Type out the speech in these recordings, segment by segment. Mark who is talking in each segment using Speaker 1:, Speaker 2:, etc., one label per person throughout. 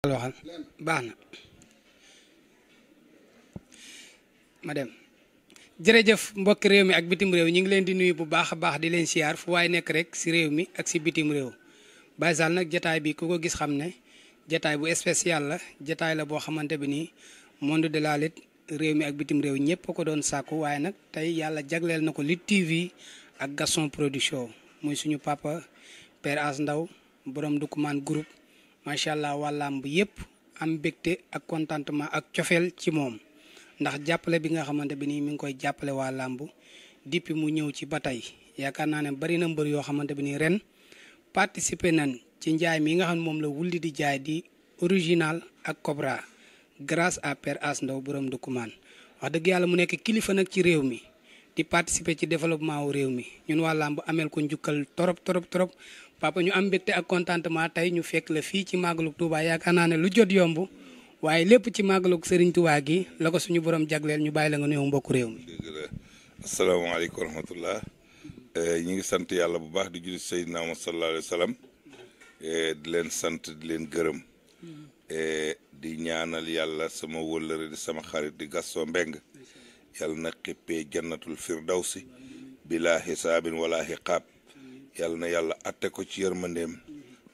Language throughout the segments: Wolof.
Speaker 1: waxal baax na ma dem jërëjëf mbokki réew mi ak bitim réew ñu ngi leen di nuyu bu baax a baax di leen siyaar fu waaye nekk rek si réew mi ak si bitim réew Baye Zale nag jataay bi ku ko gis xam ne jataay bu spécial la jataay la boo xamante bi nii monde de la lutte réew mi ak bitim réew ñëpp ko doon sàkku waaye nag tey yàlla jagleel na ko Lutte TV ak Gaston Production muy suñu papa Père As Ndaw borom Ndoukoumane groupe macha allah waa làmb yëpp am mbégte ak contentement ak cofeel ci moom ndax jàppale bi nga xamante bi nii mi ngi koy jàppale waa làmb depuis mu ñëw ci ba tey yaakaar naa ne bari na mbër yoo xamante bi nii ren participer nañ ci njaay mi nga xam ne moom la wulli di jaay di original ak Cobra grâce à Père As Ndaw borom Ndoukoumane wax dëgg yàlla mu nekk kilifa nag ci réew mi di participer ci développement wu réew mi ñun waa làmb ameel ko njukkal torop papa ñu am mbégte ak contentement tey ñu fekk la fii ci màggalug Touba yaakaar naa ne lu jot yomb waaye lépp ci màggalug Serigne Touba gi la ko suñu borom jagleel ñu bàyyi la nga nuyu mbokku réew mi.
Speaker 2: dëgg la asalaamaaleykum wa rahmatullah ñu ngi sant yàlla bu baax di julli Seydina Muhammad sallallahu alayhi wa sallam di leen sant di leen gërëm di ñaanal yàlla sama wëllëre di sama xarit di Gaston Mbengue yàlla na xippee jannatul firdawsi bila xisaabin wala xiqaab yàlla na yàlla atte ko ci yërmandeem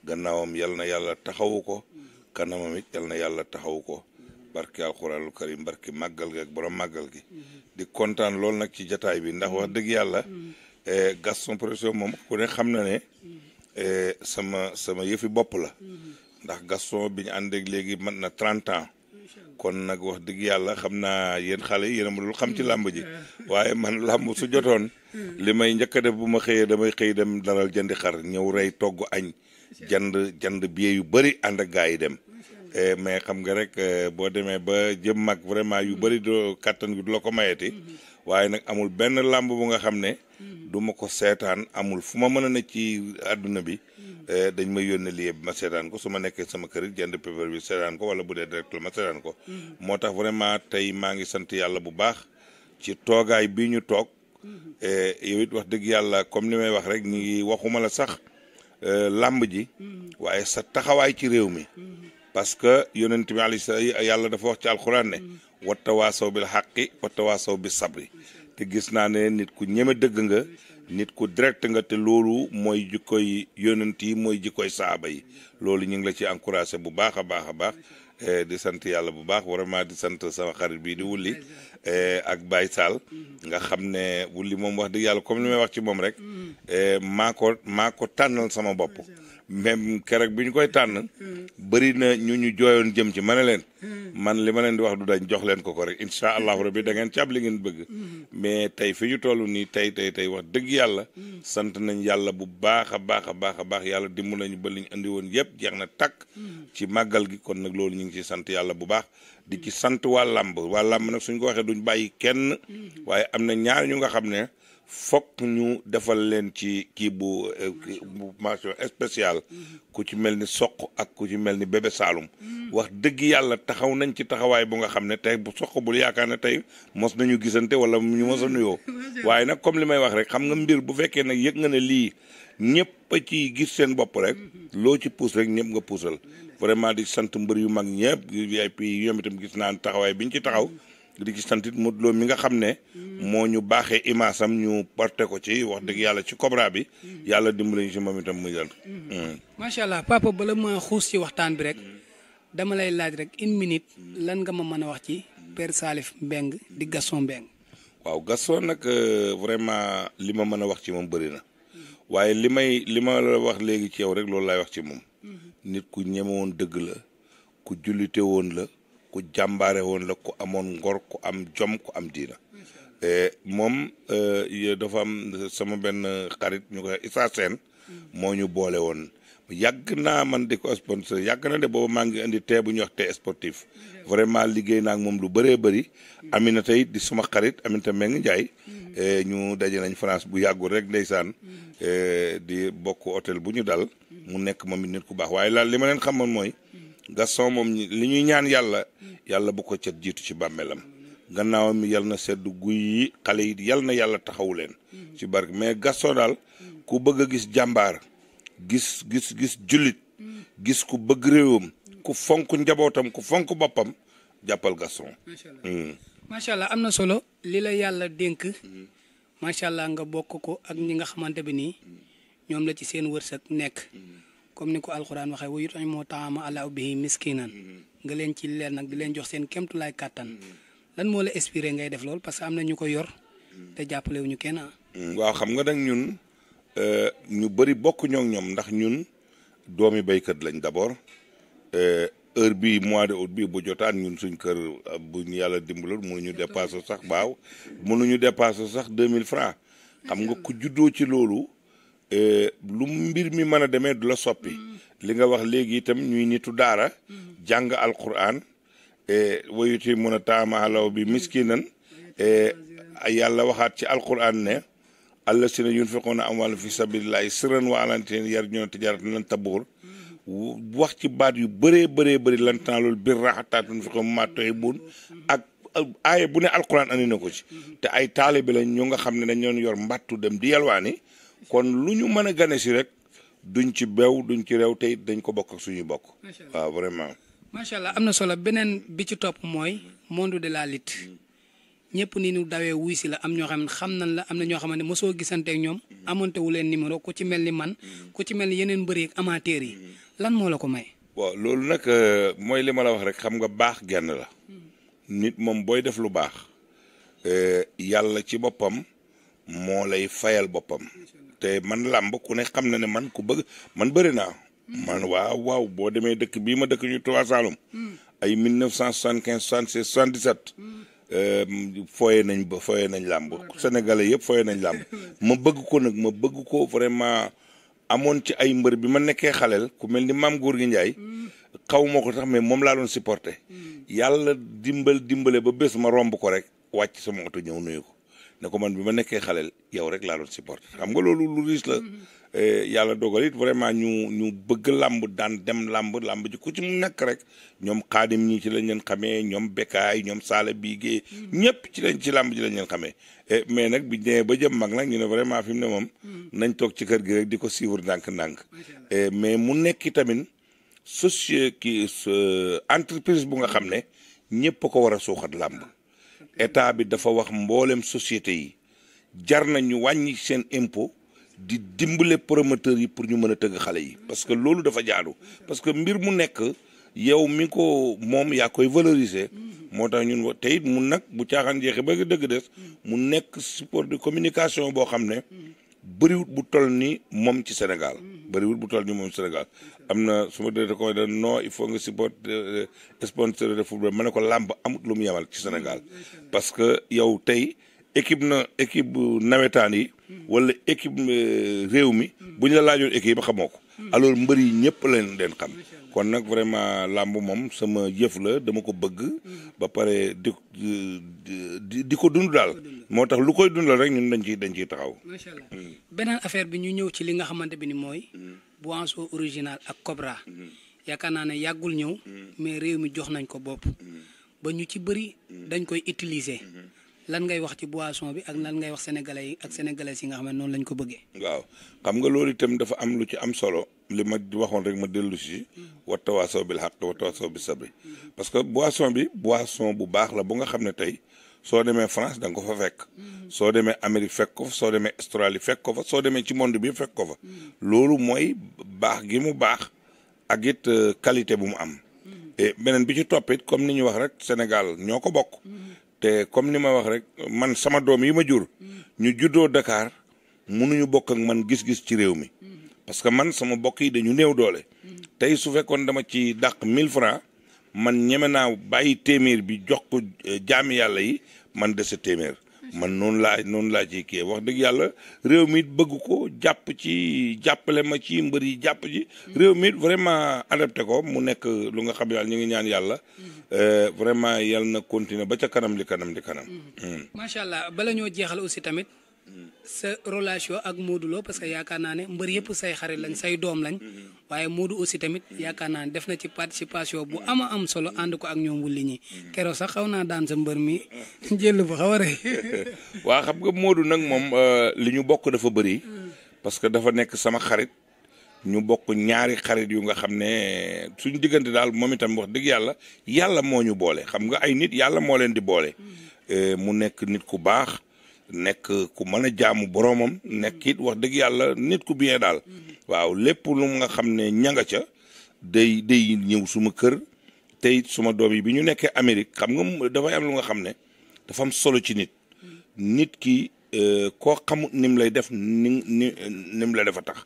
Speaker 2: gannaawam yàlla na yàlla taxawu ko kanamam it yàlla na yàlla taxawu ko barki alxuraanul karim barki màggal gi ak borom màggal gi di kontaan lool nag ci jataay bi ndax wax dëgg yàlla Gaston Production moom ku ne xam na ne sama yëfi bopp la ndax Gaston bi ñu àndeeg léegi mat na 30 ans kon nag wax dëgg yàlla xam naa yéen xale yi yéen a ma dul xam ci làmb ji waaye man làmb su jotoon li may njëkk a def bu ma xëyee damay xëy dem dalal jëndi xar ñëw rey togg añ jënd billet yu bëri ànd ak gaa yi dem mais xam nga rek boo demee ba jëm mag vraiment yu bëri doo kàttan gi du la ko mayeti waaye nag amul benn làmb bu nga xam ne du ma ko seetaan amul fu ma mën a ne ci àdduna bi dañ may yónnee lii ma seetaan ko su ma nekkee sama kër jënd pay-per-view bi seetaan ko wala bu dee direct la ma seetaan ko moo tax vraiment tey maa ngi sant yàlla bu baax ci toogaay bi ñu toog yow it wax dëgg yàlla comme li may wax rek ñi waxuma la sax làmb ji waaye sa taxawaay ci réew mi parce que yonent bi alayhi yàlla dafa wax ci alxuraan ne wattawaasaw bil xaqi wattawaasaw bis sabri te gis naa ne nit ku ñeme dëgg nga nit ku direct nga te loolu mooy jikkoy yonent yi mooy jikkoy saaba yi loolu ñu ngi la ci encouragé bu baax a baax a baax di sant yàlla bu baax vraiment di sant sama xarit bii di wulli ak Baye Sall nga xam ne wulli moom wax dëgg yàlla comme li may wax ci moom rek maa ko tànnal sama bopp même keroog bi ñu koy tànn bëri na ñu jooyoon jëm ci ma ne leen man li ma leen di wax du dañ jox leen ko rek incha allahu rabbi da ngeen ci ab li ngeen bëgg mais tey fi ñu toll nii tey wax dëgg yàlla sant nañ yàlla bu baax a baax yàlla dimb nañu ba li ñu andi woon yëpp jeex na takk ci màggal gi kon nag loolu ñu ngi ci sant yàlla bu baax di ci sant waa làmb nag suñ ko waxee duñ bàyyi kenn waaye am na ñaar ñu nga xam ne fokk ñu defal leen ci kii bu mention spéciale ku ci mel ni soq ak ku ci mel ni bébé Saloum wax dëgg yàlla taxaw nañ ci taxawaay bu nga xam ne tey bu soq bul yaakaar ne tey mos nañu gisante wala ñu mos a nuyoo waaye nag comme li may wax rek xam nga mbir bu fekkee nag yëg nga ne lii ñëpp a ci gis seen bopp rek loo ci puus rek ñëpp nga puusal vraiment di sant mbër yu mag ñëpp VIP yi ñoom itam gis naa taxawaay biñ ci taxaw di ci sant it Modou Lo mi nga xam ne moo ñu baaxee image am ñu porté ko ci wax dëgg yàlla ci Cobra bi yàlla dimbali ñu ci moom itam muy jël.
Speaker 1: macha allah papa bala ma xuus ci waxtaan bi rek dama lay laaj rek 1 minute lan nga ma mën a wax ci Père Salif Mbengue di Gaston Mbengue.
Speaker 2: waaw Gaston nag vraiment li ma mën a wax ci moom bëri na waaye li ma la wax léegi ci yow rek loolu laay wax ci moom nit ku ñeme woon dëgg la ku jullite woon la. ku jàmbaare woon la ku amoon ngor ku am jom ku am diina moom dafa am sama benn xarit ñu koy Issa Sène moo ñu boole woon yàgg naa man di ko sponsor yàgg na de boobu maa ngi indi tee bu ñuy wax tee sportif vraiment liggéey naa ak moom lu bëree bëri Aminata it di suma xarit Aminata Mbengue Ndiaye ñu daje nañ France bu yàggul rek ndeysaan di bokk hôtel bu ñu dal mu nekk moom it nit ku baax waaye laal li ma leen xamoon mooy Gaston moom li ñuy ñaan yàlla bu ko cet jiitu ci bàmmeelam gannaawam yal na sedd guy yi xale yi yal na yàlla taxawu leen ci barke mais Gaston daal ku bëgg a gis jàmbaar gis jullit gis ku bëgg réewam ku fonk njabootam ku fonk boppam jàppal Gaston.
Speaker 1: macha allah am na solo li la yàlla dénk macha allah nga bokk ko ak ñi nga xamante bi nii ñoom la ci seen wërsëg nekk comme ni ko alxuraan waxee wa yut'imuuna ta'aama alaa hubbihi miskiinan nga leen ci leen nag di leen jox seen kéemtulaay kàttan lan moo la inspiré ngay def loolu parce que am na ñu ko yor te jàppale wu ñu kenn
Speaker 2: waaw xam nga nag ñun ñu bëri bokk ñoo ñoom ndax ñun doomi béykat lañ d'abord heure bi mois de août bi bu jotaan ñun suñ kër bu ñu yàlla dimbalul mënuñu dépassé sax mënuñu dépassé sax 2000 francs xam nga ku juddoo ci loolu lu mbir mi mën a demee du la soppi li nga wax léegi itam ñuy nitu daara jàng alquran wa yutiimuuna ta'aama alaa hubbihi miskiinan yàlla waxaat ci alquran ne allaziina yunfiquuna amwaalahum fi sabiilillaahi sirran wa alaaniyatan yarjuuna tijaaratan lan tabuur wax ci baat yu bëri lan tanaalul birra hattaa tunfiqu mimmaa tuhibbuun ak aaya bu ne alquran andi na ko ci te ay taalibe lañ ñu nga xam ne dañ doon yor mbattu dem di yalwaani kon lu ñu mën a gane si rek duñ ci bew duñ ci réew te it dañ ko bokk ak suñuy bokk. waaw vraiment.
Speaker 1: macha allah am na solo beneen bi ci topp mooy monde de la lutte ñëpp ni ñu dawee wuy si la am ñoo xam ne xam nañ la am na ñoo xamante ne mosoo gisante ak ñoom amante wu leen numéro ku ci mel ni man ku ci mel ni yeneen mbër yi ak amateurs yi lan moo la ko may.
Speaker 2: waaw loolu nag mooy li ma la wax rek xam nga baax genn la nit moom booy def lu baax yàlla ci boppam moo lay fayal boppam te man làmb ku ne xam na ne man ku bëgg man bëri naa man waaw boo demee dëkk bii ma dëkk ñu Touba Saloum ay 1975 76 77 fooye nañ làmb sénégalais yëpp fooye nañ làmb ma bëgg ko vraiment amoon ci ay mbër bi ma nekkee xaleel ku mel ni Maam Gorgui Ndiaye xaw ma ko tax mais moom laa doon supporté yàlla dimbale ba bés ma romb ko rek wàcc sama oto ñëw nuyu ko ne ko man bi ma nekkee xaleel yow rek laa doon supporté xam nga loolu lu riis la yàlla dogal it vraiment ñu bëgg làmb daan dem làmb ji ku ci mu nekk rek ñoom xaadim ñii ci lañ leen xamee ñoom Bekaay ñoom Saala Biigee ñëpp ci làmb ji lañ leen xamee mais nag bi ñëwee ba jëm mag nag ñu ne vraiment fi mu ne moom nañ toog ci kër gi rek di ko suivre ndànk-ndànk mais mu nekk tamit entreprise bu nga xam ne ñëpp a ko war a suuxat làmb état bi dafa wax mboolem société yi jar na ñu wàññi seen impôt di dimbale promoteurs yi pour ñu mën a tëgg xale yi parce que loolu dafa jaadu parce que mbir mu nekk yow mi ko moom yaa koy valoriser moo tax ñun te it mun nag bu caaxaan jeexee ba dëgg des mu nekk support de communication boo xam ne bëriwut bu toll ni moom ci Sénégal am na su ma dee ko non il faut nga support sponsor de football ma ne ko làmb amut lu mu yemal ci Sénégal parce que yow tey équipe nawetaan yi wala équipe réew mi bu ñu la laajoon équipe xamoo ko alors mbër yi ñëpp leen xam kon nag vraiment làmb moom sama jëf la dama ko bëgg ba pare di ko dund daal moo tax lu koy dundal rek ñun dañ ciy taxaw.
Speaker 1: macha allah beneen affaire bi ñu ñëw ci li nga xamante bi ni mooy boisson original ak Cobra yaakaar naa ne yàggul ñëw mais réew mi jox nañ ko bopp ba ñu ci bëri dañ koy utiliser. lan ngay wax ci boisson bi ak lan ngay wax sénégalais yi ak sénégalaises yi nga xam ne noonu lañ ko bëggee. waaw
Speaker 2: xam nga loolu itam dafa am lu ci am solo li ma waxoon rek ma dellu si wattawaasaw bil haqq wattawaasaw bis sabri parce que boisson bu baax la bu nga xam ne tey soo demee France da nga ko fa fekk. soo demee Amérique fekk ko fa soo demee Australie fekk ko fa soo demee ci monde bi fekk ko fa. loolu mooy baax gi mu baax ak it qualité bu mu am. et beneen bi ci toppit comme ni ñu wax rek Sénégal ñoo ko bokk. te comme ni ma wax rek man sama doom yi ma jur ñu juddoo Dakar mënuñu bokk ak man gis-gis ci réew mi parce que man sama bokk yi dañu néew doole tey su fekkoon dama ci dàq 1000 francs man ñeme naa bàyyi téeméer bi jox ko jaami yàlla yi man dese téeméer man noonu laa ci kii wax dëgg yàlla réew mi bëgg ko jàppale ma ci mbër yi jàpp ci réew mi vraiment adapté ko mu nekk lu nga xam yàlla ñu ngi ñaan yàlla vraiment yàlla na continuer ba ca kanam li kanam.
Speaker 1: macha allah bala ñoo jeexal aussi tamit sa relation ak Modou Lo parce que yaakaar naa ne mbër yëpp say xarit lañ say doom lañ waaye Modou aussi tamit yaakaar naa ne def na ci participation bu am solo ànd ko ak ñoom wulli ñi keroog sax xaw naa daan sa mbër mi jël bu xaw a rëy.
Speaker 2: waa xam nga Modou nag moom li ñu bokk dafa bëri parce que dafa nekk sama xarit ñu bokk ñaari xarit yu nga xam ne suñu diggante daal moom itam wax dëgg yàlla moo ñu boole xam nga ay nit yàlla moo leen di boole mu nekk nit ku baax nekk ku mën a jaamu boroomam nekk it wax dëgg yàlla nit ku bien daal waaw lépp lu nga xam ne ñanga ca day ñëw suma kër te it suma doom yi bi ñu nekkee Amérique xam nga dafay am lu nga xam ne dafa am solo ci nit ki koo xamut nim lay def nim la dafa tax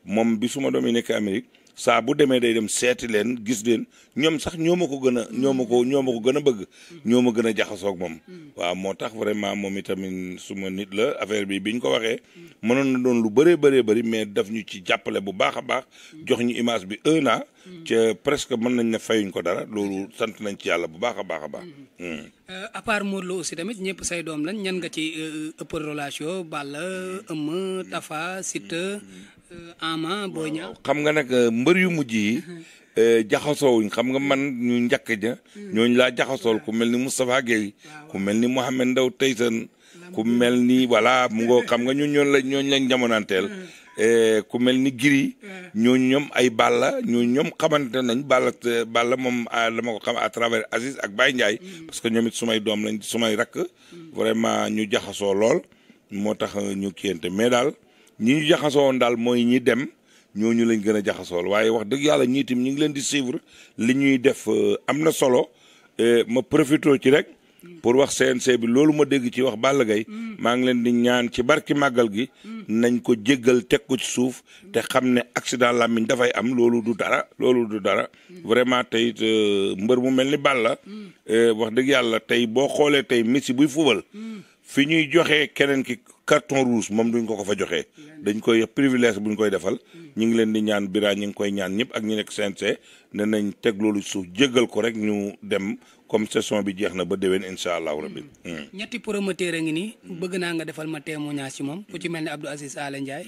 Speaker 2: moom bi suma doom yi nekkee Amérique saa bu demee day dem seeti leen gis leen ñoom sax ñoo ma ko gën a ñoo ma ko gën a bëgg ñoo ma gën a jaxasoog moom waaw moo tax vraiment moom itamit suma nit la affaire bi biñ ko waxee mënoon na doon lu bëri mais daf ñu ci jàppale bu baax a baax jox ñu image bi 1 an ca presque mën nañ ne fayuñ ko dara loolu sant nañ ci yàlla bu baax a baax a baax
Speaker 1: à part Modou Lo aussi tamit ñëpp say doom lañ ñan nga ci ëpp relation Balla Eumeu Tapha Siteu Ama Boy Niang
Speaker 2: xam nga nag mbër yu mujj yi jaxasoowuñ xam nga man ñu njëkk ja ñooñu laa jaxasool ku mel ni Moustapha Gueye ku mel ni Mohamed Ndao Tyson ku mel ni voilà mu ngoo xam nga ñooñu lañ jamonanteel ku mel ni Giri ñooñu ñoom ay Balla ñoom xamante nañ Balla moom dama ko xam à travers Aziz ak Baye Ndiaye parce que ñoom it sumay doom lañ sumay rakk vraiment ñu jaxasoo lool moo tax ñu kiyante mais daal ñi ñu jaxasoo woon daal mooy ñi dem ñooñu lañ gën a jaxasool waaye wax dëgg yàlla ñii tim ñu ngi leen di suivre li ñuy def am na solo ma profité ci rek pour wax CNC bi loolu ma dégg ci wax Balla Gaye maa ngi leen di ñaan ci barki màggal gi nañ ko jéggal teg ko ci suuf te xam ne accident làmmiñ dafay am loolu du dara vraiment tey mbër mu mel ni Balla wax dëgg yàlla tey boo xoolee tey Messi buy fubal fi ñuy joxe keneen ki carton rouge moom duñ ko fa joxee dañ koy privilège buñ koy defal ñu ngi leen di ñaan bira ñu ngi koy ñaan ñëpp ak ñu nekk CNC ne nañ teg loolu suuf jéggal ko rek ñu dem comme saison bi jeex na ba déwén incha allahu rabbi
Speaker 1: ñetti promoteur a ngi nii bëgg naa nga defal ma témoignage ci moom ku ci mel ni Abdou Aziz Ala Ndiaye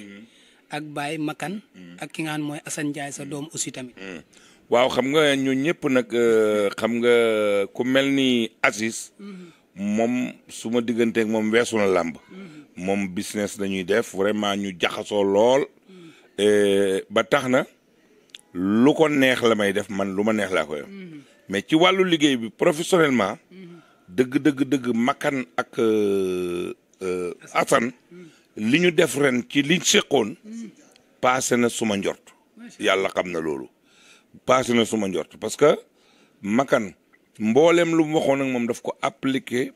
Speaker 1: ak Baye Makan ak ki nga xam mooy Assane Ndiaye sa doom aussi tamit
Speaker 2: waaw xam nga ñun ñëpp nag xam nga ku mel ni Aziz moom su ma digganteeg moom weesu na làmb moom business dañuy def vraiment ñu jaxasoo lool ba tax na lu ko neex la may def man lu ma neex laa koy def mais ci wàllu liggéey bi professionnellement dëgg Makan ak Assane li ñu def ren ci liñ seqoon passé na suma njort yàlla xam na loolu passé na suma njort parce que Makan mboolem lu mu waxoon ak moom daf ko appliqué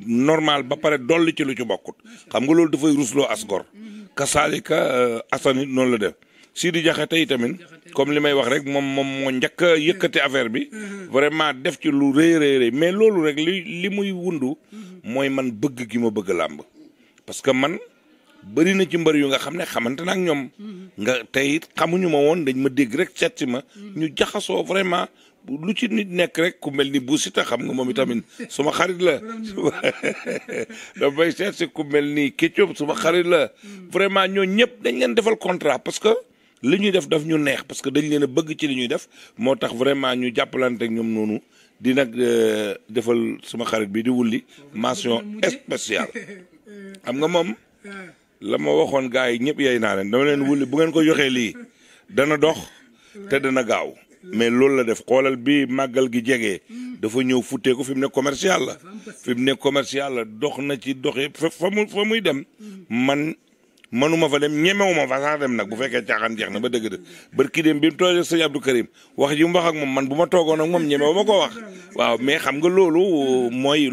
Speaker 2: normal ba pare dolli ci lu ci bokkut xam nga loolu dafay rusloo asgor kasaalika Assane it noonu la def Sidi Diakhaté tamit comme li may wax rek moom moo njëkk a yëkkati affaire bi vraiment def ci lu rëy mais loolu rek li muy wundu mooy man bëgg gi ma bëgg làmb parce que man bëri na ci mbër yu nga xam ne xamante na ak ñoom nga tey xamuñu ma woon dañ ma dégg rek seet si ma ñu jaxasoo vraiment lu ci nit nekk rek ku mel ni Bou Siteu xam nga moom itamit suma xarit la dafay seet si ku mel ni Ketchup suma xarit la vraiment ñoo ñëpp dañ leen defal contrat parce que li ñuy def daf ñu neex parce que dañ leen a bëgg ci li ñuy def moo tax vraiment ñu jàppalante ak ñoom noonu di nag defal suma xarit bi di wulli mention spéciale xam nga moom la ma waxoon gars yi ñëpp yey naa leen dama leen wulli bu ngeen ko joxee lii dana dox te dana gaaw mais loolu la def xoolal bi màggal gi jegee dafa ñëw futtee ko fi mu ne commercial la dox na ci doxee fa muy dem manuma fa dem ñemewuma fa sax dem nag bu fekkee caaxaan jeex na ba dëgg barki dem bi mu toogee sëñ Abdou Karim wax ji mu wax ak moom man bu ma toogoon ak moom ñemewuma ko wax waaw mais xam nga loolu mooy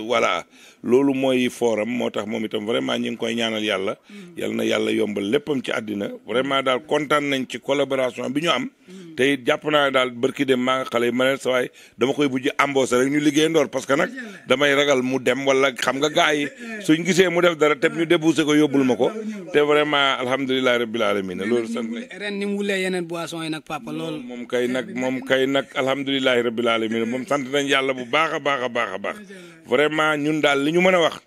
Speaker 2: voilà loolu mooy fooram moo tax moom itam vraiment ñu ngi koy ñaanal yàlla na yàlla yombal léppam ci àddina vraiment daal kontaan nañ ci collaboration bi ñu am te it jàpp naa daal barki dem maa nga xale yi ma ne sa waay dama koy bujj embauché rek ñu liggéey ndoor parce que nag damay ragal mu dem wala xam nga gars yi suñ gisee mu def dara te ñu débouché ko yóbbul ma ko te vraiment alhamdulilah rabbil alamin loolu sant nañ
Speaker 1: ren ni mu wulee yeneen boisson yi nag papa loolu
Speaker 2: moom kay nag alhamdulilah rabbil alamin moom sant nañ yàlla bu baax a baax vraiment ñun daal li ñu mën a wax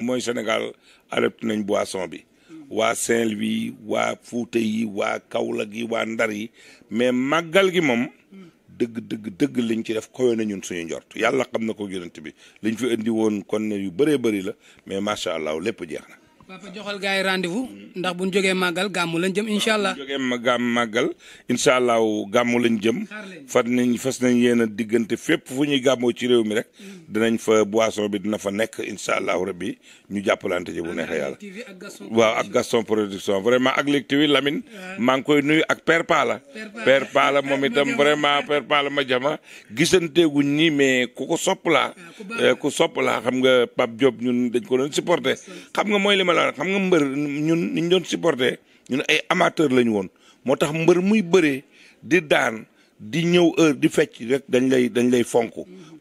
Speaker 2: mooy Sénégal adopté nañ boisson bi waa Saint-Louis waa Fuuta yi waa Kaolack yi waa Ndar yi mais màggal gi moom dëgg liñ ci def koyo na ñun suñu njort yàlla xam na ko yonent bi liñ fi indi woon kon ne yu bëree bëri la mais macha allah lépp jeex na
Speaker 1: papa joxal gars yi rendez-vous ndax bu ñu jógee màggal gàmmu lañ jëm incha allah.
Speaker 2: bu ñu jógee màggal incha allah gàmmu lañ jëm. fas nañ yéen a diggante fépp fu ñuy gàmmoo ci réew mi rek. dinañ fa boisson bi dina fa nekk incha allah rabbi ñu jàppalante ci bu neexee yàlla. waaw ak Gaston production vraiment ak Lutte TV Lamine. maa ngi koy nuyu ak Père Pala. Père Pala moom itam vraiment Père Pala ma jama gisanteeguñ ñi mais ku ko sopp laa. ku sopp laa xam nga Pape Diop ñun dañ ko doon supporter xam nga mooy li ma la xam nga mbër ñun ni ñu doon supporter ñun ay amateur lañu woon moo tax mbër muy bëree di daan di ñëw heure di fecc rek dañ lay fonk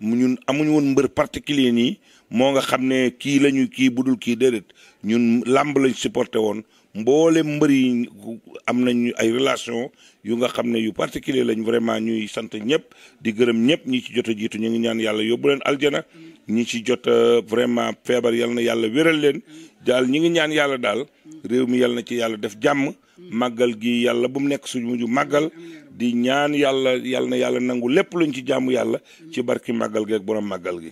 Speaker 2: ñun amuñu woon mbër particulier nii moo nga xam ne kii lañu kii budul kii déedéet ñun làmb lañ supporter woon mboole mbër yi am nañu ay relation yu nga xam ne yu particulier lañ vraiment ñuy sant ñëpp di gërëm ñëpp ñi ci jot a jiitu ñu ngi ñaan yàlla yóbbu leen aljana ñi ci jot vraiment feebar yal na yàlla wéral leen daal ñi ngi ñaan yàlla daal réew mi yal na ci yàlla def jàmm màggal gi yàlla bu mu nekk suñu mujj màggal di ñaan yàlla yal na yàlla nangu lépp luñ ci jàmm yàlla ci barki màggal gi ak borom màggal gi.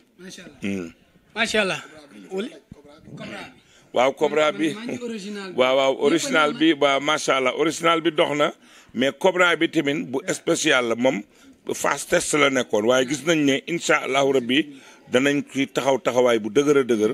Speaker 1: macha allah.
Speaker 2: waaw Cobra bi waaw original bi waaw macha allah original bi dox na mais Cobra bi tamit bu spécial la moom phase test la nekkoon waaye gis nañ ne incha allahu rabbi danañ ci taxawaay bu dëgër a dëgër